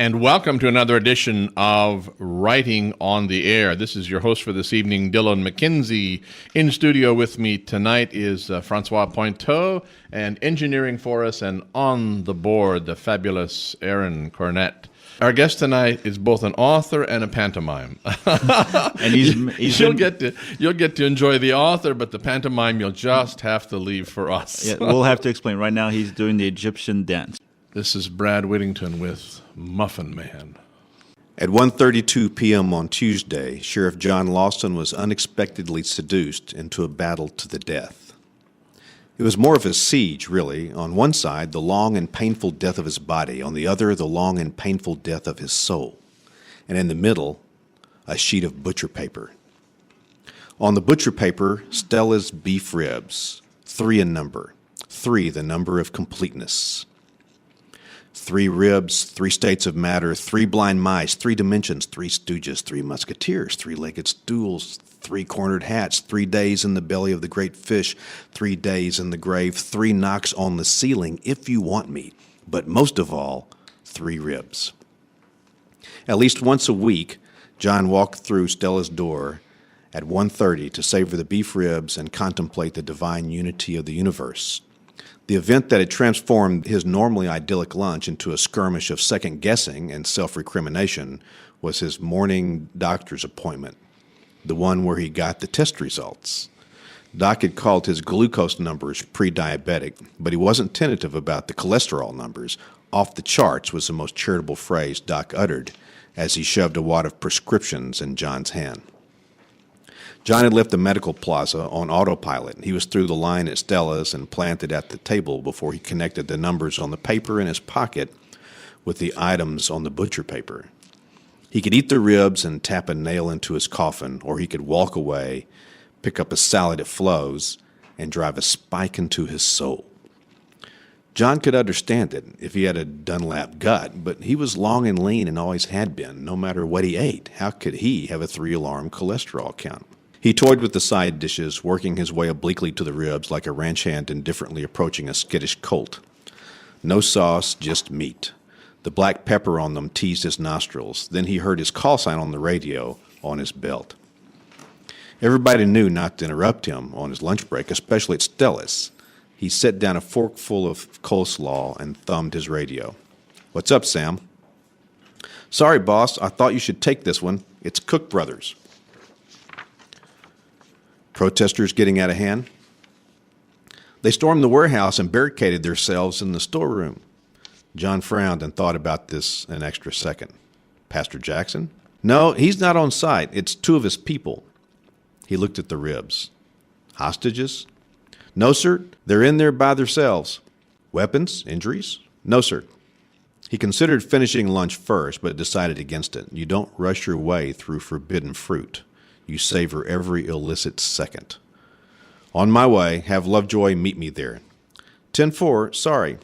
and welcome to another edition of Writing on the Air. This is your host for this evening, Dillon McKinsey. In studio with me tonight is Francois Pointeau, and engineering for us and on the board, the fabulous Aaron Cornett. Our guest tonight is both an author and a pantomime. And you'll get to enjoy the author, but the pantomime you'll just have to leave for us. Yeah, we'll have to explain. Right now he's doing the Egyptian dance. This is Brad Whittington with Muffin Man. At 1:32 p.m. on Tuesday, Sheriff John Lawson was unexpectedly seduced into a battle to the death. It was more of a siege, really. On one side, the long and painful death of his body. On the other, the long and painful death of his soul. And in the middle, a sheet of butcher paper. On the butcher paper, Stella's beef ribs, 3 in number. 3, the number of completeness. 3 ribs, 3 states of matter, 3 blind mice, 3 dimensions, 3 stooges, 3 musketeers, 3-legged stools, 3 cornered hats, 3 days in the belly of the great fish, 3 days in the grave, 3 knocks on the ceiling, if you want me, but most of all, 3 ribs. At least once a week, John walked through Stella's door at 1:30 to savor the beef ribs and contemplate the divine unity of the universe. The event that had transformed his normally idyllic lunch into a skirmish of second-guessing and self-recrimination was his morning doctor's appointment, the one where he got the test results. Doc had called his glucose numbers pre-diabetic, but he wasn't tentative about the cholesterol numbers. Off the charts was the most charitable phrase Doc uttered as he shoved a wad of prescriptions in John's hand. John had left the medical plaza on autopilot. He was through the line at Stella's and planted at the table before he connected the numbers on the paper in his pocket with the items on the butcher paper. He could eat the ribs and tap a nail into his coffin, or he could walk away, pick up a salad at Flo's, and drive a spike into his soul. John could understand it if he had a Dunlap gut, but he was long and lean and always had been, no matter what he ate. How could he have a 3-alarm cholesterol count? He toyed with the side dishes, working his way obliquely to the ribs like a ranch hand indifferently approaching a skittish colt. No sauce, just meat. The black pepper on them teased his nostrils. Then he heard his call sign on the radio on his belt. Everybody knew not to interrupt him on his lunch break, especially at Stella's. He set down a forkful of coleslaw and thumbed his radio. "What's up, Sam?" "Sorry, boss. I thought you should take this one. It's Cook Brothers." Protesters getting out of hand? They stormed the warehouse and barricaded themselves in the storeroom. John frowned and thought about this an extra second. Pastor Jackson? No, he's not on site. It's 2 of his people. He looked at the ribs. Hostages? No, sir. They're in there by themselves. Weapons? Injuries? No, sir. He considered finishing lunch first, but decided against it. You don't rush your way through forbidden fruit. You savor every illicit second. On my way, have Lovejoy meet me there. 10-4, sorry.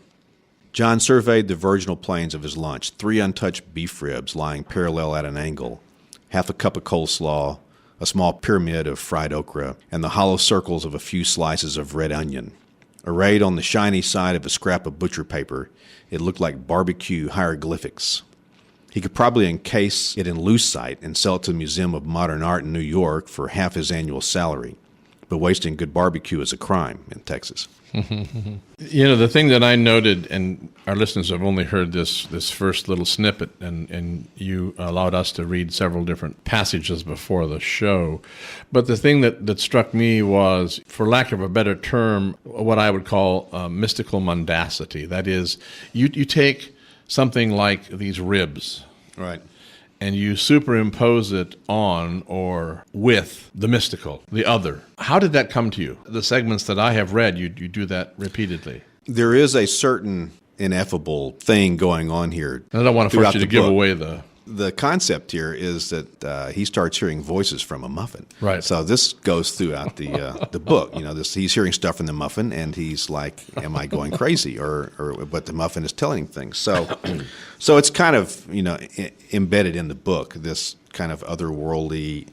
John surveyed the virginal plains of his lunch, 3 untouched beef ribs lying parallel at an angle, half a cup of coleslaw, a small pyramid of fried okra, and the hollow circles of a few slices of red onion. Arrayed on the shiny side of a scrap of butcher paper, it looked like barbecue hieroglyphics. He could probably encase it in lucite and sell it to the Museum of Modern Art in New York for half his annual salary. But wasting good barbecue is a crime in Texas. The thing that I noted, and our listeners have only heard this first little snippet, and you allowed us to read several different passages before the show. But the thing that struck me was, for lack of a better term, what I would call mystical mendacity. That is, you take something like these ribs, right, and you superimpose it on or with the mystical, the other. How did that come to you? The segments that I have read, you do that repeatedly. There is a certain ineffable thing going on here. And I don't want to force you to give away the concept here is that he starts hearing voices from a muffin. Right. So this goes throughout the book. He's hearing stuff from the muffin, and he's like, "Am I going crazy?" Or but the muffin is telling him things. So it's kind of embedded in the book. This kind of otherworldly,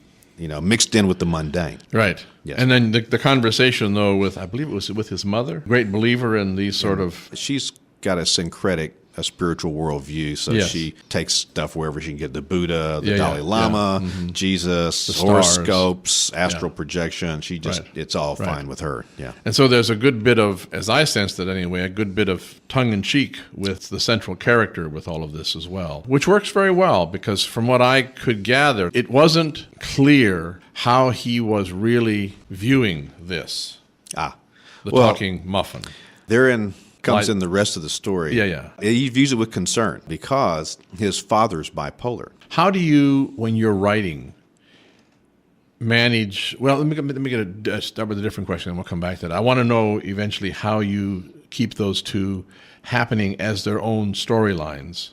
mixed in with the mundane. Right. Yes. And then the conversation though I believe it was with his mother, great believer in these sort of. She's got a syncretic a spiritual worldview. So Yes. she takes stuff wherever she can get, the Buddha, the Yeah, Dalai yeah, Lama, yeah. Mhm. Jesus, The stars. horoscopes, astral projection. She just, Right. it's all Right. fine with her. Yeah. And so there's a good bit of, as I sensed it anyway, a good bit of tongue-in-cheek with the central character with all of this as well, which works very well because from what I could gather, it wasn't clear how he was really viewing this, the Well, talking muffin. Therein comes Like- in the rest of the story. Yeah. He views it with concern because his father's bipolar. How do you, when you're writing, manage? Well, let me start with a different question, and we'll come back to that. I want to know eventually how you keep those two happening as their own storylines,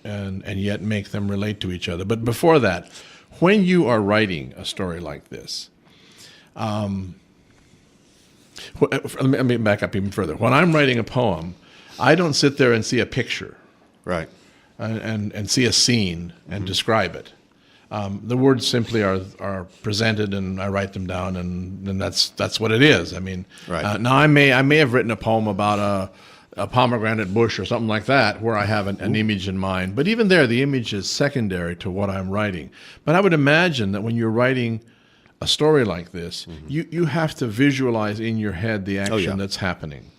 and yet make them relate to each other. But before that, when you are writing a story like this, let me back up even further. When I'm writing a poem, I don't sit there and see a picture Right. and see a scene and describe it. The words simply are presented, and I write them down, and that's what it is. I mean, Right. now I may have written a poem about a pomegranate bush or something like that, where I have an image in mind. But even there, the image is secondary to what I'm writing. But I would imagine that when you're writing a story like this, you have to visualize in your head the action that's happening.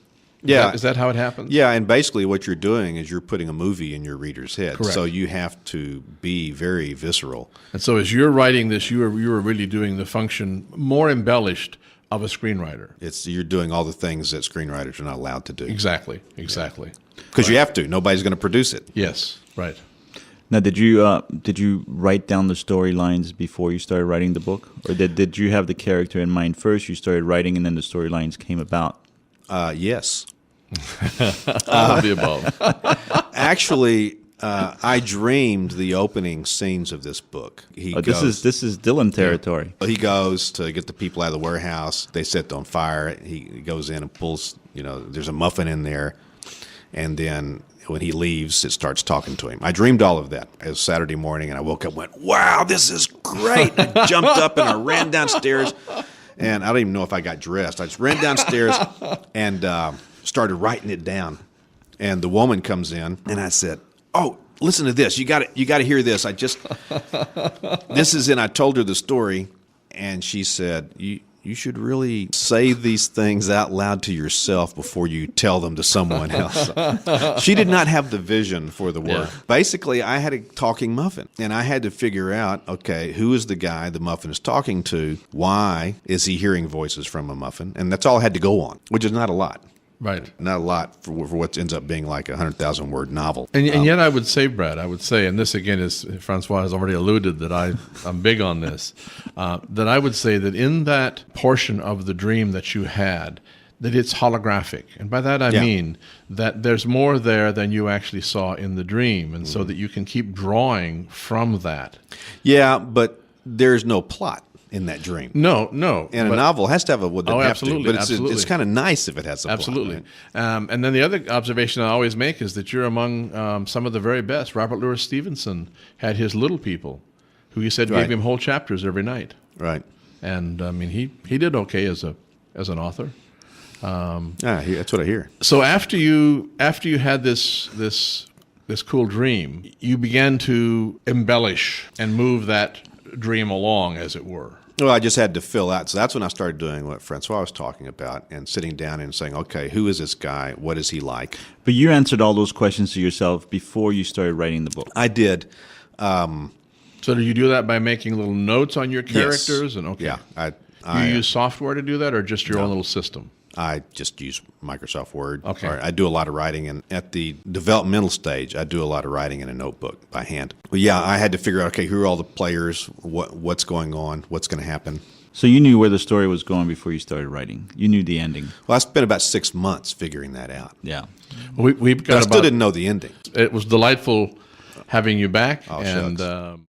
Is that how it happens? Yeah, and basically what you're doing is you're putting a movie in your reader's head. Correct. So you have to be very visceral. And so as you're writing this, you are really doing the function more embellished of a screenwriter. You're doing all the things that screenwriters are not allowed to do. Exactly. Because you have to. Nobody's going to produce it. Yes, right. Now, did you write down the storylines before you started writing the book, or did you have the character in mind first? You started writing, and then the storylines came about. Yes. All of the above. Actually, I dreamed the opening scenes of this book. This is Dillon territory. He goes to get the people out of the warehouse. They set it on fire. He goes in and pulls, there's a muffin in there. And then when he leaves, it starts talking to him. I dreamed all of that. It was Saturday morning, and I woke up and went, wow, this is great. I jumped up and I ran downstairs. And I don't even know if I got dressed. I just ran downstairs and started writing it down. And the woman comes in, and I said, "Oh, listen to this. You got to hear this. This is in." I told her the story, and she said, "You should really say these things out loud to yourself before you tell them to someone else." She did not have the vision for the work. Yeah. Basically, I had a talking muffin, and I had to figure out, okay, who is the guy the muffin is talking to? Why is he hearing voices from a muffin? And that's all I had to go on, which is not a lot. Right. Not a lot for what ends up being like a 100,000 word novel. And yet I would say, Brad, and this again is, Francois has already alluded that I'm big on this, that I would say that in that portion of the dream that you had, that it's holographic. And by that I mean that there's more there than you actually saw in the dream, and so that you can keep drawing from that. Yeah, but there's no plot in that dream. No. And a novel has to have absolutely, but it's kind of nice if it has a plot. Absolutely. Right? And then the other observation I always make is that you're among some of the very best. Robert Louis Stevenson had his Little People, who he said gave him whole chapters every night. Right. And I mean, he did okay as an author. That's what I hear. So after you had this cool dream, you began to embellish and move that dream along, as it were. Well, I just had to fill out. So that's when I started doing what Francois was talking about and sitting down and saying, okay, who is this guy? What is he like? But you answered all those questions to yourself before you started writing the book. I did. So did you do that by making little notes on your characters? Yes. And okay. Yeah. You use software to do that, or just your own little system? I just use Microsoft Word. Okay. Or I do a lot of writing, and at the developmental stage, I do a lot of writing in a notebook by hand. Well, yeah, I had to figure out, okay, who are all the players, what's going on, what's going to happen. So you knew where the story was going before you started writing. You knew the ending. Well, I spent about 6 months figuring that out. Yeah. We've got But I still didn't know the ending. It was delightful having you back, Oh, and shucks.